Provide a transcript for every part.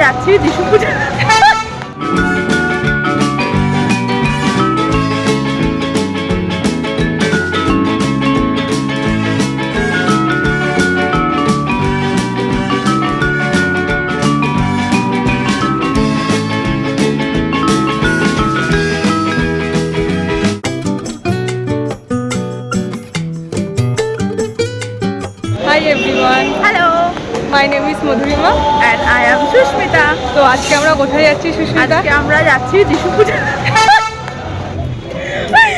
যাচ্ছি যিশু পূজা। Hi everyone. Hello, My name is Madhurima. and I am Susmita. তো আজকে আমরা কোথায় যাচ্ছি সুস্মিতা? আজকে আমরা যাচ্ছি যিশু পূজা।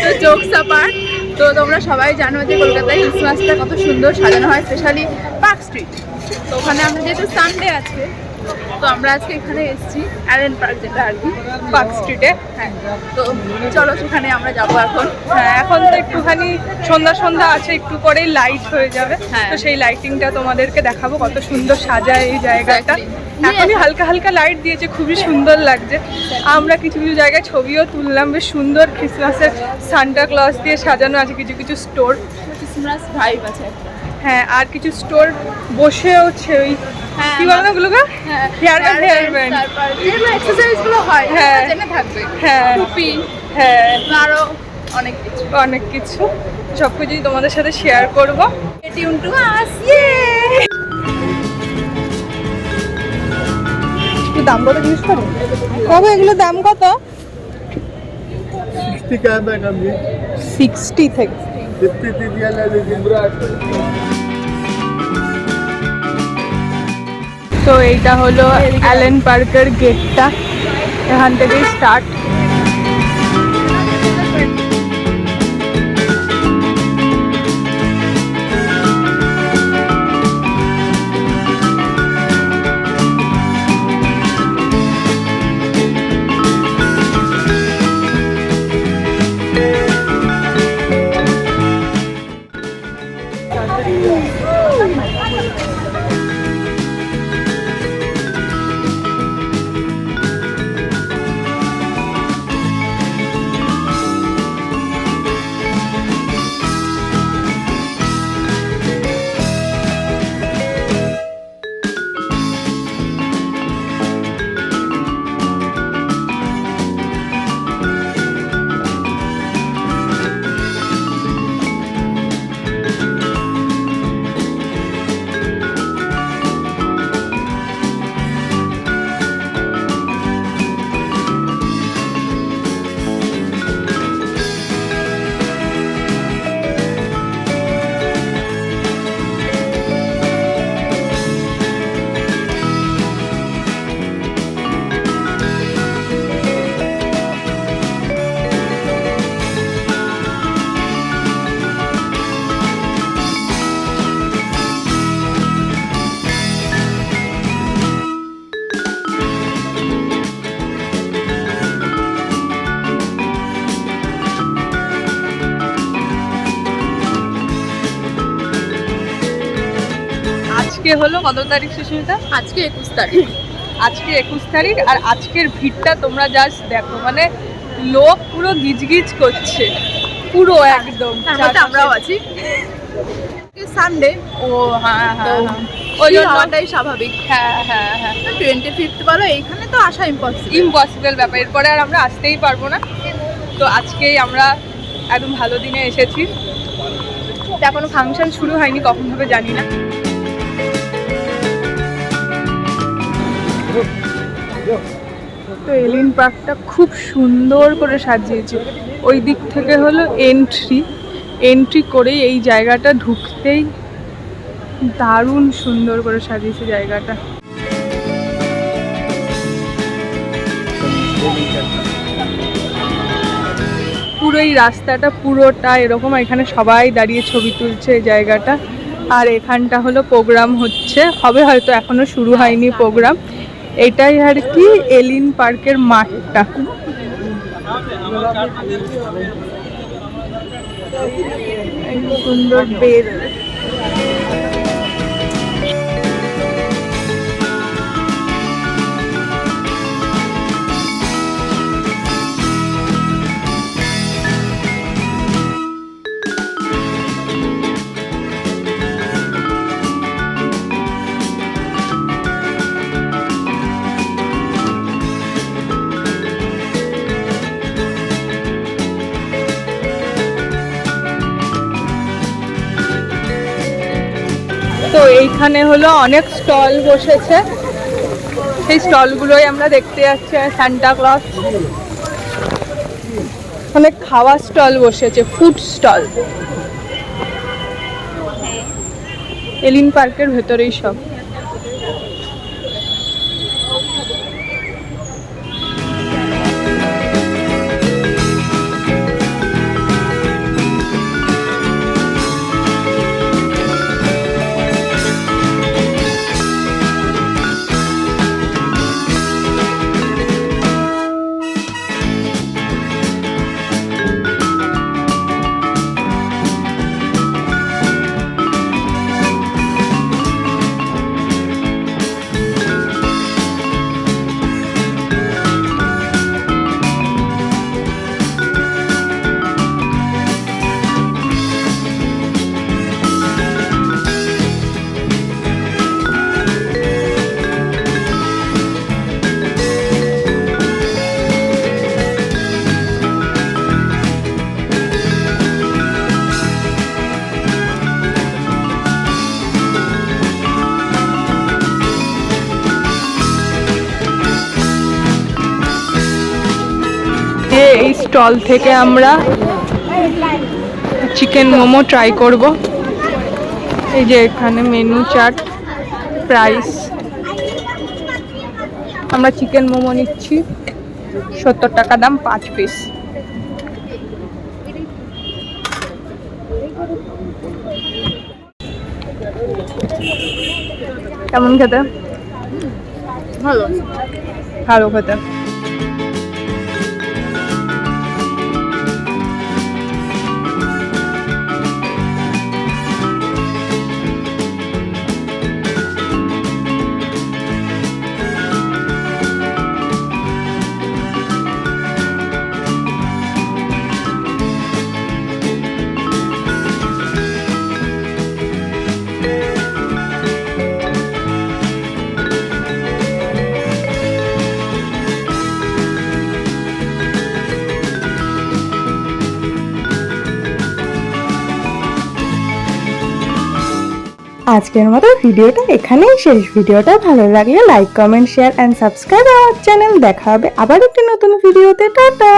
তো জোকস অ্যাপার্ট, তো তোমরা সবাই জানো যে কলকাতায় ক্রিসমাসটা কত সুন্দর সাজানো হয়, স্পেশালি পার্ক স্ট্রিট। তো ওখানে আমরা যেহেতু সানডে আছে, তো আমরা আজকে এখানে এসেছি অ্যালেন পার্ক, যেটা আর কি পার্ক স্ট্রিটে। হ্যাঁ। তো চলো সেখানে আমরা যাবো এখন। হ্যাঁ, এখন তো একটুখানি সন্ধ্যা সন্ধ্যা আছে, একটু পরেই লাইট হয়ে যাবে। হ্যাঁ। তো সেই লাইটিংটা তোমাদেরকে দেখাবো, কত সুন্দর সাজায় এই জায়গাটা। Exactly. এখনই হালকা হালকা লাইট দিয়েছে, খুবই সুন্দর লাগছে। আমরা কিছু কিছু জায়গায় ছবিও তুললাম, বেশ সুন্দর ক্রিসমাসের সান্টা ক্লজ দিয়ে সাজানো আছে কিছু কিছু স্টোর। ক্রিসমাস ভাইব আছে একটা। হ্যাঁ, আর কিছু স্টোর বসেওছে ওই হ্যাঁ, কি বলে ওগুলোকে, হেয়ার ব্যান্ড। তারপর যেগুলো এক্সারসাইজ গুলো হয়, হ্যাঁ। জেনে থাকবে। হ্যাঁ। টুপি, হ্যাঁ, আরো অনেক কিছু। অনেক কিছু, সব কিছুই তোমাদের সাথে শেয়ার করবো। Tune to us. দাম কত জিনিস করো? কবে এগুলো দাম কত? 60 का है मैडम जी, 60 থেকে। 50 दीजिए ले लीजिए। তো এইটা হলো অ্যালেন পার্কের গেটটা, এখান থেকেই স্টার্ট। আজকে হলো কত তারিখ সুস্মিতা? আজকে 21 তারিখ। আজকে 21 তারিখ, আর আজকের ভিড়টা তোমরা জাস্ট দেখো, মানে লোক পুরো গিজগিজ করছে, পুরো একদম। তার মধ্যে আমরাও আছি। সানডে, ও হ্যাঁ তো হ্যাঁ, ওই ওই জন্য হওয়াটাই স্বাভাবিক। হ্যাঁ হ্যাঁ হ্যাঁ, 25th বলো, এইখানে তো আসা ইম্পসিবল। ইম্পসিবল ব্যাপার, এরপরে আর আমরা আসতেই পারবো না। তো আজকেই আমরা একদম ভালো দিনে এসেছি। এখনো ফাংশন শুরু হয়নি, কখন হবে জানি না। তো এলিন পার্কটা খুব সুন্দর করে সাজিয়েছে। ওই দিক থেকে হলো এন্ট্রি করেই এই জায়গাটা ঢুকতেই দারুণ সুন্দর করে সাজিয়েছে জায়গাটা। পুরো এই রাস্তাটা পুরোটা এরকম, এখানে সবাই দাঁড়িয়ে ছবি তুলছে এই জায়গাটা। আর এখানটা হলো প্রোগ্রাম হবে হয়তো, এখনো শুরু হয়নি প্রোগ্রাম। এটাই আর কি এলিন পার্কের মাঠটা। সুন্দর বেল। তো এইখানে হলো অনেক স্টল বসেছে, সেই স্টলগুলোই আমরা দেখতে যাচ্ছি। সান্টা ক্লজ, অনেক খাওয়ার স্টল বসেছে, ফুড স্টল। এলিন পার্কের ভেতরেই সব। এই স্টল থেকে আমরা চিকেন মোমো ট্রাই করব। এই যে এখানে মেনু চার্ট, প্রাইস। আমরা চিকেন মোমো নিচ্ছি, 70 টাকা দাম, 5 পিস। কেমন খেতে? ভালো ভালো খেতে। আজকের মতো ভিডিওটা এখানেই শেষ। ভিডিওটা ভালো লাগলে like, comment, share and subscribe our channel. দেখা হবে আবার একটি নতুন ভিডিওতে। টাটা।